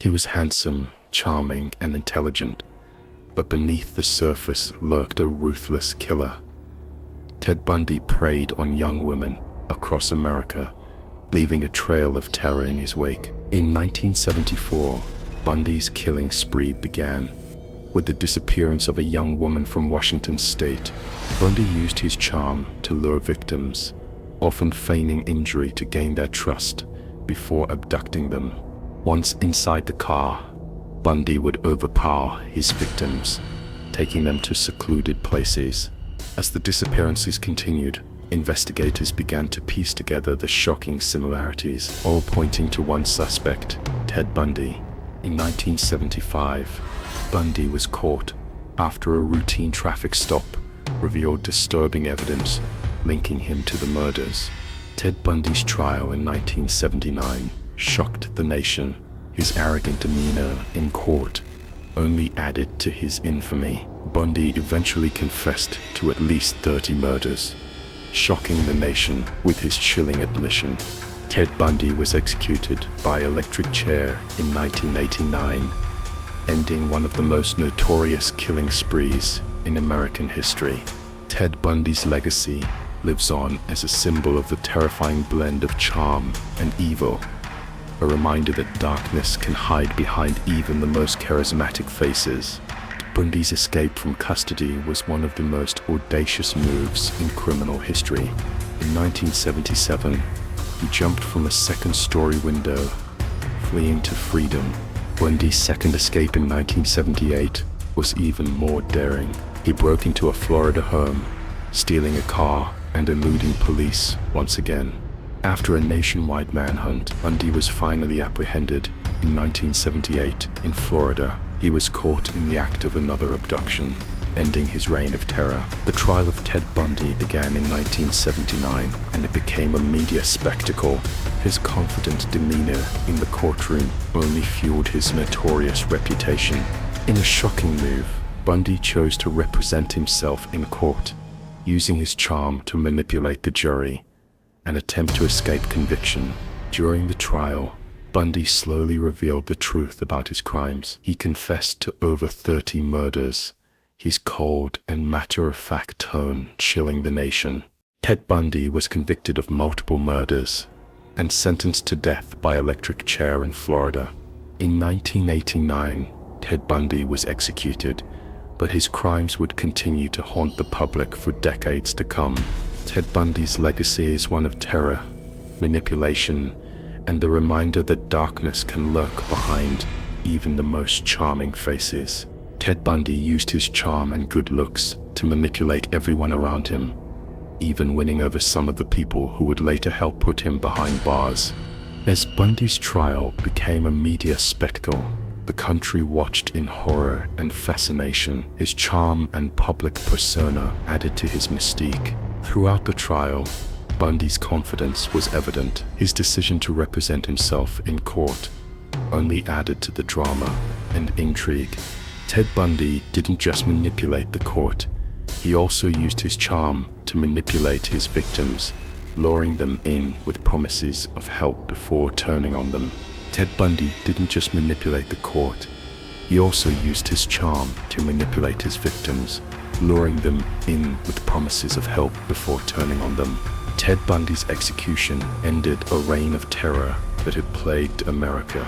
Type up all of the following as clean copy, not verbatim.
He was handsome, charming, and intelligent, but beneath the surface lurked a ruthless killer. Ted Bundy preyed on young women across America, leaving a trail of terror in his wake. In 1974, Bundy's killing spree began. With the disappearance of a young woman from Washington state, Bundy used his charm to lure victims, often feigning injury to gain their trust before abducting them. Once inside the car, Bundy would overpower his victims, taking them to secluded places. As the disappearances continued, investigators began to piece together the shocking similarities, all pointing to one suspect, Ted Bundy. In 1975, Bundy was caught after a routine traffic stop revealed disturbing evidence linking him to the murders. Ted Bundy's trial in 1979 shocked the nation. His arrogant demeanor in court only added to his infamy. Bundy eventually confessed to at least 30 murders, shocking the nation with his chilling admission. Ted Bundy was executed by electric chair in 1989, ending one of the most notorious killing sprees in American history. Ted Bundy's legacy lives on as a symbol of the terrifying blend of charm and evil, a reminder that darkness can hide behind even the most charismatic faces. Bundy's escape from custody was one of the most audacious moves in criminal history. In 1977, he jumped from a second-story window, fleeing to freedom. Bundy's second escape in 1978 was even more daring. He broke into a Florida home, stealing a car and eluding police once again. After a nationwide manhunt, Bundy was finally apprehended in 1978 in Florida. He was caught in the act of another abduction, ending his reign of terror. The trial of Ted Bundy began in 1979, and it became a media spectacle. His confident demeanor in the courtroom only fueled his notorious reputation. In a shocking move, Bundy chose to represent himself in court, using his charm to manipulate the jury and attempt to escape conviction. During the trial, Bundy slowly revealed the truth about his crimes. He confessed to over 30 murders, his cold and matter-of-fact tone chilling the nation. Ted Bundy was convicted of multiple murders and sentenced to death by electric chair in Florida. In 1989, Ted Bundy was executed, but his crimes would continue to haunt the public for decades to come. Ted Bundy's legacy is one of terror, manipulation, and the reminder that darkness can lurk behind even the most charming faces. Ted Bundy used his charm and good looks to manipulate everyone around him, even winning over some of the people who would later help put him behind bars. As Bundy's trial became a media spectacle, the country watched in horror and fascination. His charm and public persona added to his mystique. Throughout the trial, Bundy's confidence was evident. His decision to represent himself in court only added to the drama and intrigue. Ted Bundy didn't just manipulate the court, he also used his charm to manipulate his victims, luring them in with promises of help before turning on them. Ted Bundy didn't just manipulate the court, he also used his charm to manipulate his victims, luring them in with promises of help before turning on them. Ted Bundy's execution ended a reign of terror that had plagued America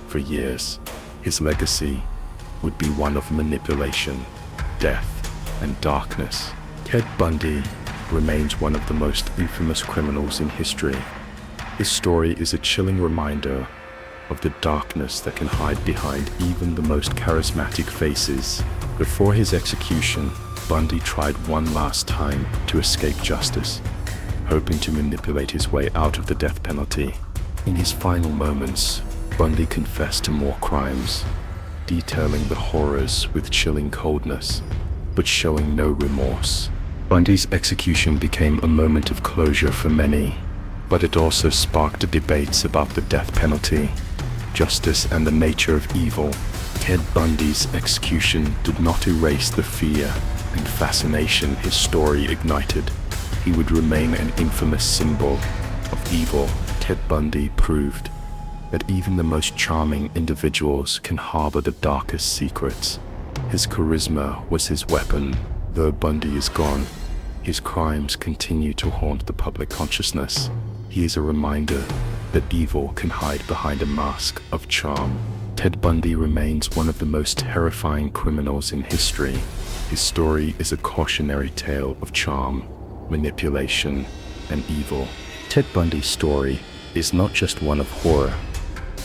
for years. His legacy would be one of manipulation, death, and darkness. Ted Bundy remains one of the most infamous criminals in history. His story is a chilling reminder of the darkness that can hide behind even the most charismatic faces. Before his execution, Bundy tried one last time to escape justice, hoping to manipulate his way out of the death penalty. In his final moments, Bundy confessed to more crimes, detailing the horrors with chilling coldness, but showing no remorse. Bundy's execution became a moment of closure for many, but it also sparked debates about the death penalty, justice, and the nature of evil. Ted Bundy's execution did not erase the fear and fascination his story ignited. He would remain an infamous symbol of evil. Ted Bundy proved that even the most charming individuals can harbor the darkest secrets. His charisma was his weapon. Though Bundy is gone, his crimes continue to haunt the public consciousness. He is a reminder that evil can hide behind a mask of charm. Ted Bundy remains one of the most terrifying criminals in history. His story is a cautionary tale of charm, manipulation, and evil. Ted Bundy's story is not just one of horror.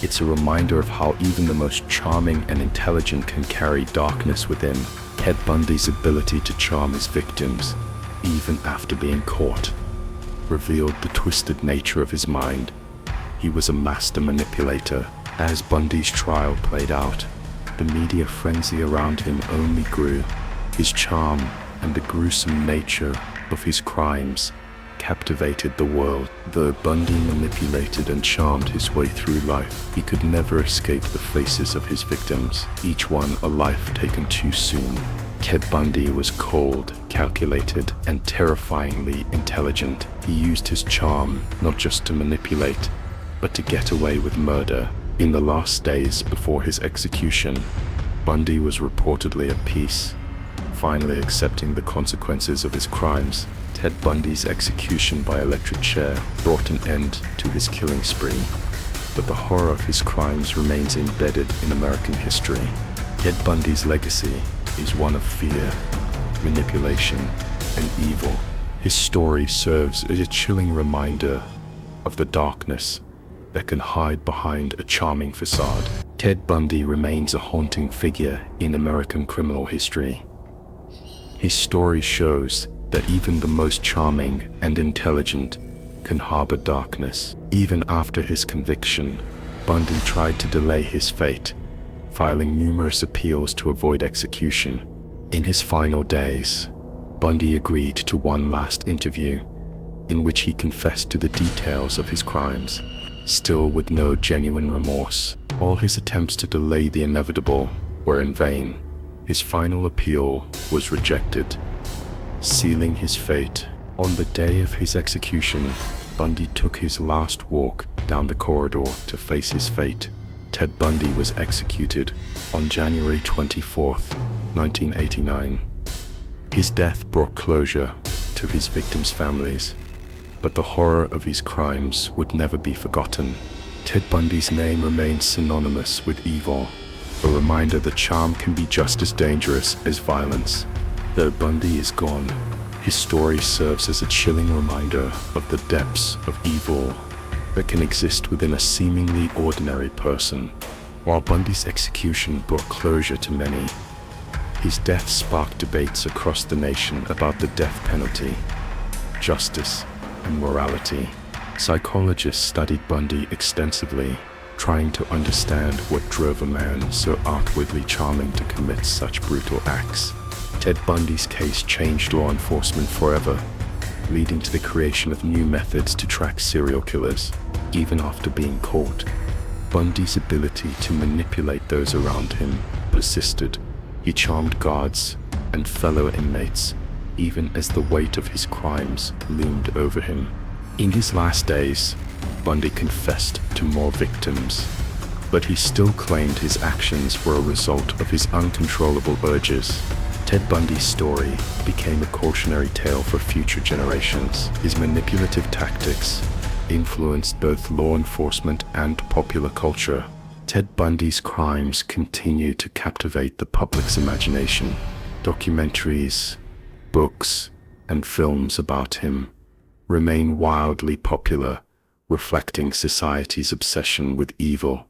It's a reminder of how even the most charming and intelligent can carry darkness within. Ted Bundy's ability to charm his victims, even after being caught, revealed the twisted nature of his mind. He was a master manipulator. As Bundy's trial played out, the media frenzy around him only grew. His charm and the gruesome nature of his crimes captivated the world. Though Bundy manipulated and charmed his way through life, he could never escape the faces of his victims, each one a life taken too soon. Ted Bundy was cold, calculated, and terrifyingly intelligent. He used his charm not just to manipulate, but to get away with murder. In the last days before his execution, Bundy was reportedly at peace, finally accepting the consequences of his crimes. Ted Bundy's execution by electric chair brought an end to his killing spree, but the horror of his crimes remains embedded in American history. Ted Bundy's legacy is one of fear, manipulation, and evil. His story serves as a chilling reminder of the darkness that can hide behind a charming facade. Ted Bundy remains a haunting figure in American criminal history. His story shows that even the most charming and intelligent can harbor darkness. Even after his conviction, Bundy tried to delay his fate, filing numerous appeals to avoid execution. In his final days, Bundy agreed to one last interview, in which he confessed to the details of his crimes, still with no genuine remorse. All his attempts to delay the inevitable were in vain. His final appeal was rejected, sealing his fate. On the day of his execution, Bundy took his last walk down the corridor to face his fate. Ted Bundy was executed on January 24th, 1989. His death brought closure to his victims' families, but the horror of his crimes would never be forgotten. Ted Bundy's name remains synonymous with evil, a reminder that charm can be just as dangerous as violence. Though Bundy is gone, his story serves as a chilling reminder of the depths of evil that can exist within a seemingly ordinary person. While Bundy's execution brought closure to many, his death sparked debates across the nation about the death penalty, justice, and morality. Psychologists studied Bundy extensively, trying to understand what drove a man so outwardly charming to commit such brutal acts. Ted Bundy's case changed law enforcement forever, leading to the creation of new methods to track serial killers. Even after being caught, Bundy's ability to manipulate those around him persisted. He charmed guards and fellow inmates, even as the weight of his crimes loomed over him. In his last days, Bundy confessed to more victims, but he still claimed his actions were a result of his uncontrollable urges. Ted Bundy's story became a cautionary tale for future generations. His manipulative tactics influenced both law enforcement and popular culture. Ted Bundy's crimes continue to captivate the public's imagination. Documentaries, books, and films about him remain wildly popular, reflecting society's obsession with evil.